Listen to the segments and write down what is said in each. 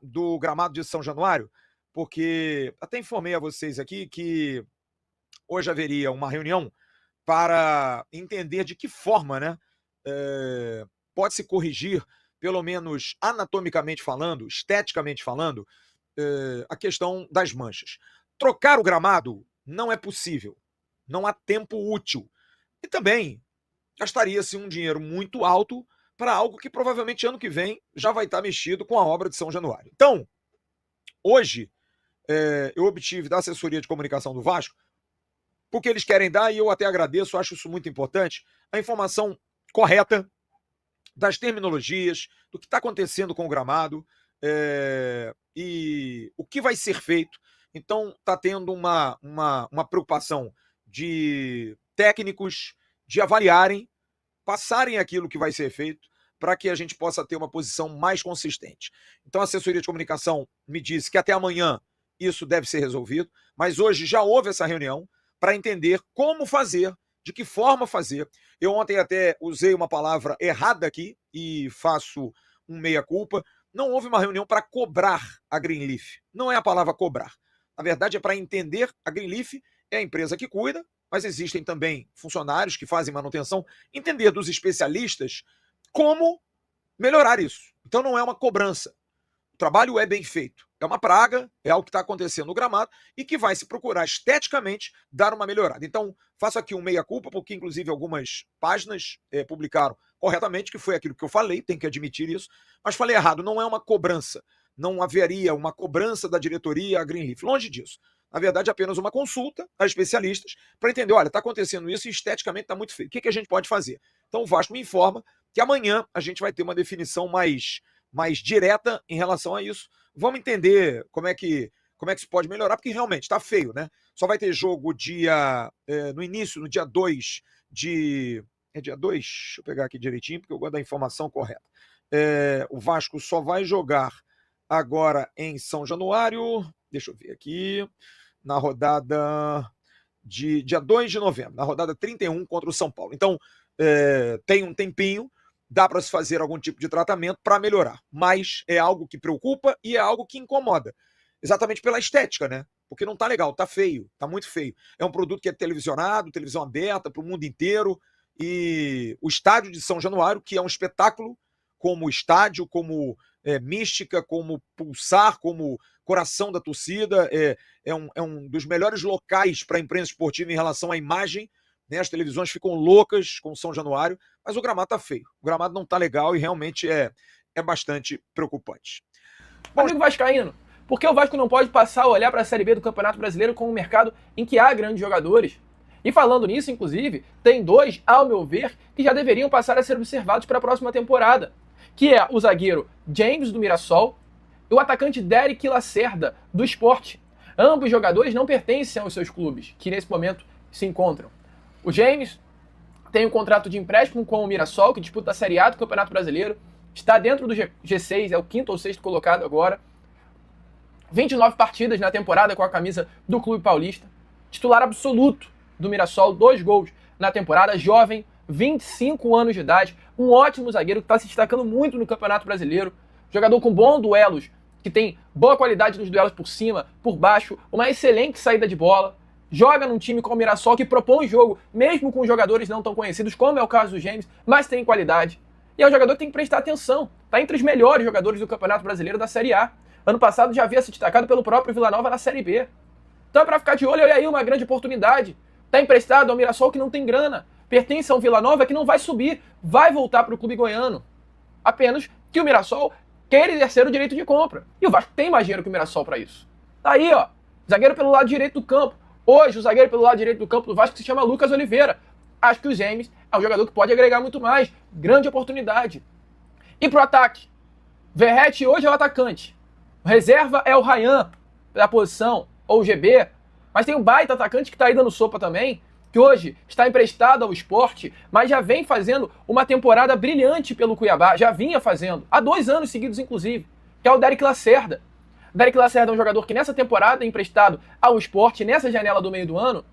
do gramado de São Januário, porque até informei a vocês aqui que hoje haveria uma reunião para entender de que forma, né, pode-se corrigir, pelo menos anatomicamente falando, esteticamente falando, a questão das manchas. Trocar o gramado não é possível, não há tempo útil. E também gastaria-se um dinheiro muito alto para algo que provavelmente ano que vem já vai estar mexido com a obra de São Januário. Então, hoje, eu obtive da assessoria de comunicação do Vasco, porque eles querem dar, e eu até agradeço, acho isso muito importante, a informação correta das terminologias, do que está acontecendo com o gramado e o que vai ser feito. Então, está tendo uma preocupação de técnicos de avaliarem, passarem aquilo que vai ser feito, para que a gente possa ter uma posição mais consistente. Então, a assessoria de comunicação me disse que até amanhã isso deve ser resolvido, mas hoje já houve essa reunião para entender como fazer, de que forma fazer. Eu ontem até usei uma palavra errada aqui e faço um meia-culpa. Não houve uma reunião para cobrar a Greenleaf. Não é a palavra cobrar. Na verdade, é para entender. A Greenleaf é a empresa que cuida, mas existem também funcionários que fazem manutenção. Entender dos especialistas como melhorar isso. Então não é uma cobrança. O trabalho é bem feito. É uma praga, é algo que está acontecendo no gramado e que vai se procurar esteticamente dar uma melhorada. Então, faço aqui um meia-culpa, porque inclusive algumas páginas publicaram corretamente, que foi aquilo que eu falei, tem que admitir isso, mas falei errado, não é uma cobrança. Não haveria uma cobrança da diretoria à Greenleaf, longe disso. Na verdade, é apenas uma consulta a especialistas para entender, olha, está acontecendo isso e esteticamente está muito feio. O que a gente pode fazer? Então o Vasco me informa que amanhã a gente vai ter uma definição mais direta em relação a isso. Vamos entender como é que se pode melhorar, porque realmente está feio, né? Só vai ter jogo no início, no dia 2 de... É dia 2? Deixa eu pegar aqui direitinho, porque eu gosto da informação correta. O Vasco só vai jogar agora em São Januário, deixa eu ver aqui, na rodada de dia 2 de novembro, na rodada 31 contra o São Paulo. Então, tem um tempinho, dá para se fazer algum tipo de tratamento para melhorar, mas é algo que preocupa e é algo que incomoda, exatamente pela estética, né? Porque não tá legal, tá feio, tá muito feio. É um produto que é televisionado, televisão aberta para o mundo inteiro, e o estádio de São Januário, que é um espetáculo como estádio, como mística, como pulsar, como coração da torcida, é um dos melhores locais para a imprensa esportiva em relação à imagem, né? As televisões ficam loucas com São Januário, mas o gramado tá feio, o gramado não tá legal e realmente é bastante preocupante. Bom, amigo vascaíno, por que o Vasco não pode passar a olhar para a Série B do Campeonato Brasileiro como um mercado em que há grandes jogadores? E falando nisso, inclusive, tem dois, ao meu ver, que já deveriam passar a ser observados para a próxima temporada, que é o zagueiro James, do Mirassol, e o atacante Derek Lacerda, do Sport. Ambos jogadores não pertencem aos seus clubes, que nesse momento se encontram. O James tem um contrato de empréstimo com o Mirassol, que disputa a Série A do Campeonato Brasileiro, está dentro do G6, é o 5º ou 6º colocado agora. 29 partidas na temporada com a camisa do Clube Paulista. Titular absoluto do Mirassol, 2 gols na temporada, jovem, 25 anos de idade, um ótimo zagueiro que está se destacando muito no Campeonato Brasileiro, jogador com bons duelos, que tem boa qualidade nos duelos por cima, por baixo, uma excelente saída de bola, joga num time como o Mirassol que propõe jogo, mesmo com jogadores não tão conhecidos, como é o caso do James, mas tem qualidade. E é um jogador que tem que prestar atenção, está entre os melhores jogadores do Campeonato Brasileiro da Série A. Ano passado já havia se destacado pelo próprio Vila Nova na Série B. Então é para ficar de olho, olha aí, uma grande oportunidade. Está emprestado ao Mirassol que não tem grana, pertence a um Vila Nova que não vai subir, vai voltar para o clube goiano. Apenas que o Mirassol quer exercer o direito de compra. E o Vasco tem mais dinheiro que o Mirassol para isso. Tá aí, ó, zagueiro pelo lado direito do campo. Hoje o zagueiro pelo lado direito do campo do Vasco se chama Lucas Oliveira. Acho que o James é um jogador que pode agregar muito mais. Grande oportunidade. E pro ataque? Verratti hoje é o atacante. O reserva é o Ryan, da posição, ou o GB. Mas tem um baita atacante que está aí dando sopa também, que hoje está emprestado ao Sport, mas já vem fazendo uma temporada brilhante pelo Cuiabá, já vinha fazendo, há 2 anos seguidos inclusive, que é o Derek Lacerda. O Derek Lacerda é um jogador que nessa temporada é emprestado ao Sport, nessa janela do meio do ano,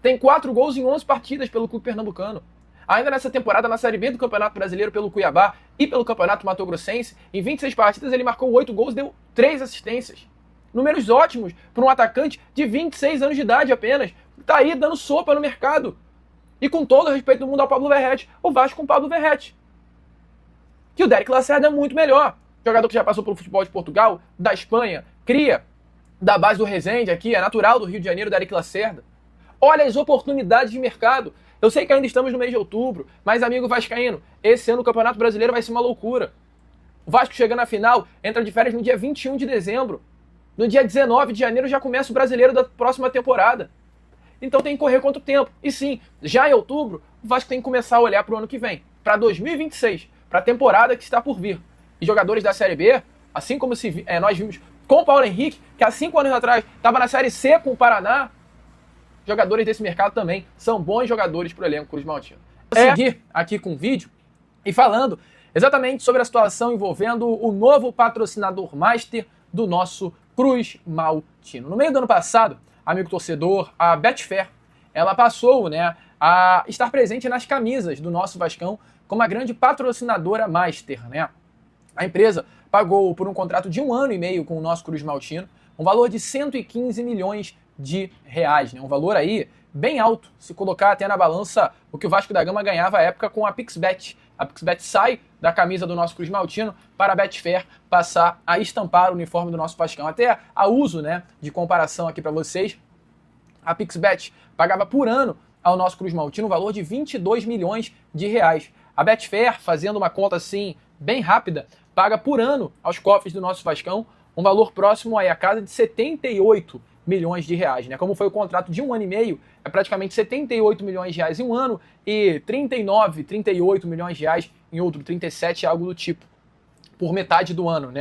tem 4 gols em 11 partidas pelo clube pernambucano. Ainda nessa temporada, na Série B do Campeonato Brasileiro pelo Cuiabá e pelo Campeonato Mato Grossense, em 26 partidas ele marcou 8 gols e deu 3 assistências. Números ótimos para um atacante de 26 anos de idade apenas. Tá aí dando sopa no mercado. E com todo o respeito do mundo ao Pablo Verratti, o Vasco com o Pablo Verratti. Que o Derek Lacerda é muito melhor. Jogador que já passou pelo futebol de Portugal, da Espanha, cria da base do Resende aqui, é natural do Rio de Janeiro, Derek Lacerda. Olha as oportunidades de mercado. Eu sei que ainda estamos no mês de outubro, mas amigo vascaíno, esse ano o Campeonato Brasileiro vai ser uma loucura. O Vasco chega na final, entra de férias no dia 21 de dezembro. No dia 19 de janeiro já começa o Brasileiro da próxima temporada. Então tem que correr contra o tempo. E sim, já em outubro, o Vasco tem que começar a olhar para o ano que vem, para 2026, para a temporada que está por vir. E jogadores da Série B, assim como nós vimos com o Paulo Henrique, que há 5 anos atrás estava na Série C com o Paraná, jogadores desse mercado também são bons jogadores para o elenco Cruz Maltino. Vou seguir aqui com o vídeo e falando exatamente sobre a situação envolvendo o novo patrocinador master do nosso Cruz Maltino. No meio do ano passado, amigo torcedor, a Betfair, ela passou, a estar presente nas camisas do nosso Vascão como a grande patrocinadora master, A empresa pagou por um contrato de 1 ano e meio com o nosso Cruz Maltino um valor de 115 milhões de reais, Um valor aí bem alto, se colocar até na balança o que o Vasco da Gama ganhava à época com a Pixbet. A Pixbet sai da camisa do nosso Cruz Maltino para a Betfair passar a estampar o uniforme do nosso Vascão. Até a uso, de comparação aqui para vocês, a Pixbet pagava por ano ao nosso Cruz Maltino um valor de 22 milhões de reais. A Betfair, fazendo uma conta assim bem rápida, paga por ano aos cofres do nosso Vascão um valor próximo aí a casa de 78 milhões de reais, Como foi o contrato de 1 ano e meio, é praticamente 78 milhões de reais em um ano e 39, 38 milhões de reais em outro, 37, algo do tipo, por metade do ano,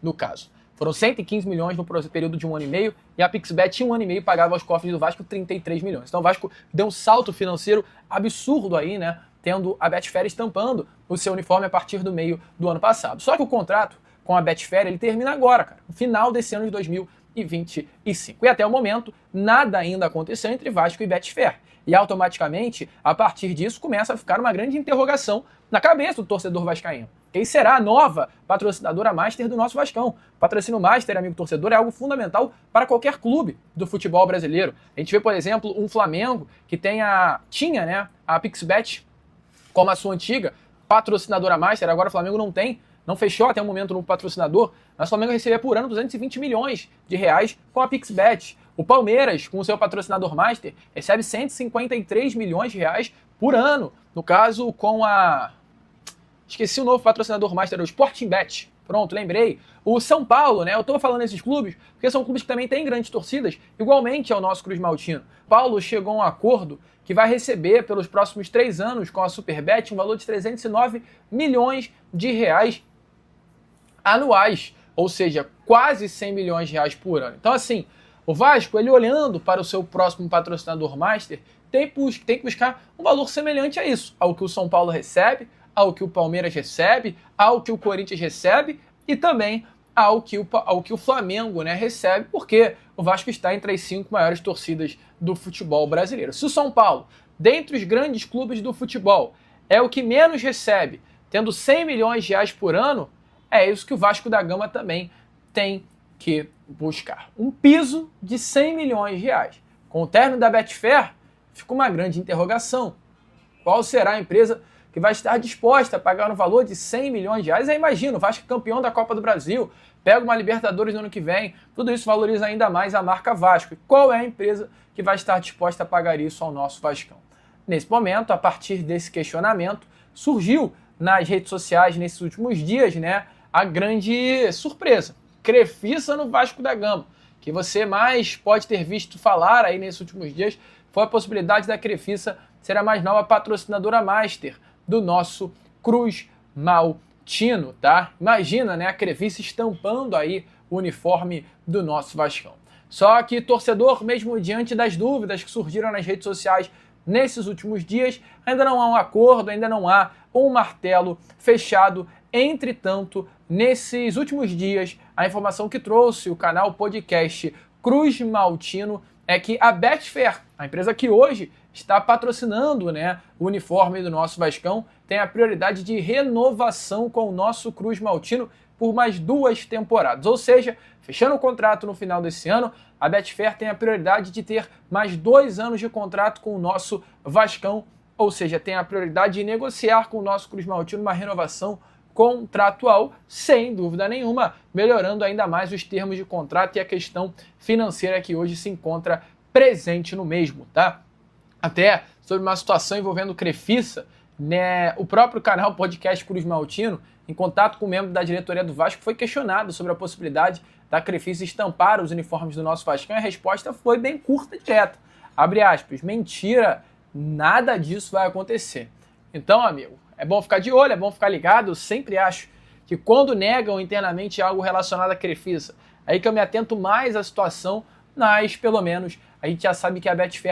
no caso. Foram 115 milhões no período de 1 ano e meio e a Pixbet em 1 ano e meio pagava aos cofres do Vasco 33 milhões. Então o Vasco deu um salto financeiro absurdo aí, tendo a Betfair estampando o seu uniforme a partir do meio do ano passado. Só que o contrato com a Betfair, ele termina agora, no final desse ano de 2025. E até o momento, nada ainda aconteceu entre Vasco e Betfair. E automaticamente, a partir disso, começa a ficar uma grande interrogação na cabeça do torcedor vascaíno. Quem será a nova patrocinadora master do nosso Vascão? O patrocínio master, amigo torcedor, é algo fundamental para qualquer clube do futebol brasileiro. A gente vê, por exemplo, um Flamengo que tinha a Pixbet como a sua antiga patrocinadora master, agora o Flamengo não fechou até o momento no patrocinador, mas o Flamengo recebia por ano 220 milhões de reais com a Pixbet. O Palmeiras, com o seu patrocinador master, recebe 153 milhões de reais por ano. No caso, com a... Esqueci o novo patrocinador master, o Sportingbet. Pronto, lembrei. O São Paulo, eu estou falando desses clubes, porque são clubes que também têm grandes torcidas, igualmente ao nosso Cruz Maltino. Paulo chegou a um acordo que vai receber pelos próximos 3 anos com a Superbet um valor de 309 milhões de reais anuais, ou seja, quase 100 milhões de reais por ano. Então, assim, o Vasco, ele olhando para o seu próximo patrocinador master, tem que buscar um valor semelhante a isso, ao que o São Paulo recebe, ao que o Palmeiras recebe, ao que o Corinthians recebe e também ao que o Flamengo recebe, porque o Vasco está entre as 5 maiores torcidas do futebol brasileiro. Se o São Paulo, dentre os grandes clubes do futebol, é o que menos recebe, tendo 100 milhões de reais por ano, é isso que o Vasco da Gama também tem que buscar. Um piso de 100 milhões de reais. Com o término da Betfair, fica uma grande interrogação. Qual será a empresa que vai estar disposta a pagar um valor de 100 milhões de reais? Aí imagina, o Vasco é campeão da Copa do Brasil, pega uma Libertadores no ano que vem, tudo isso valoriza ainda mais a marca Vasco. E qual é a empresa que vai estar disposta a pagar isso ao nosso Vascão? Nesse momento, a partir desse questionamento, surgiu nas redes sociais, nesses últimos dias, a grande surpresa. Crefisa no Vasco da Gama. Que você mais pode ter visto falar aí nesses últimos dias foi a possibilidade da Crefisa ser a mais nova patrocinadora master do nosso Cruz Maltino, tá? Imagina, a Crefisa estampando aí o uniforme do nosso Vascão. Só que, torcedor, mesmo diante das dúvidas que surgiram nas redes sociais nesses últimos dias, ainda não há um acordo, ainda não há um martelo fechado. Entretanto, nesses últimos dias, a informação que trouxe o canal podcast Cruz Maltino é que a Betfair, a empresa que hoje está patrocinando, né, o uniforme do nosso Vascão, tem a prioridade de renovação com o nosso Cruz Maltino por mais 2 temporadas. Ou seja, fechando o contrato no final desse ano, a Betfair tem a prioridade de ter mais 2 anos de contrato com o nosso Vascão, ou seja, tem a prioridade de negociar com o nosso Cruz Maltino uma renovação contratual, sem dúvida nenhuma, melhorando ainda mais os termos de contrato e a questão financeira que hoje se encontra presente no mesmo, tá? Até sobre uma situação envolvendo Crefisa, né, o próprio canal Podcast Cruz Maltino, em contato com um membro da diretoria do Vasco, foi questionado sobre a possibilidade da Crefisa estampar os uniformes do nosso Vascão, e a resposta foi bem curta e direta. Abre aspas, mentira, nada disso vai acontecer. Então, amigo, é bom ficar de olho, é bom ficar ligado. Eu sempre acho que quando negam internamente algo relacionado à Crefisa, aí que eu me atento mais à situação, mas pelo menos a gente já sabe que a Betfair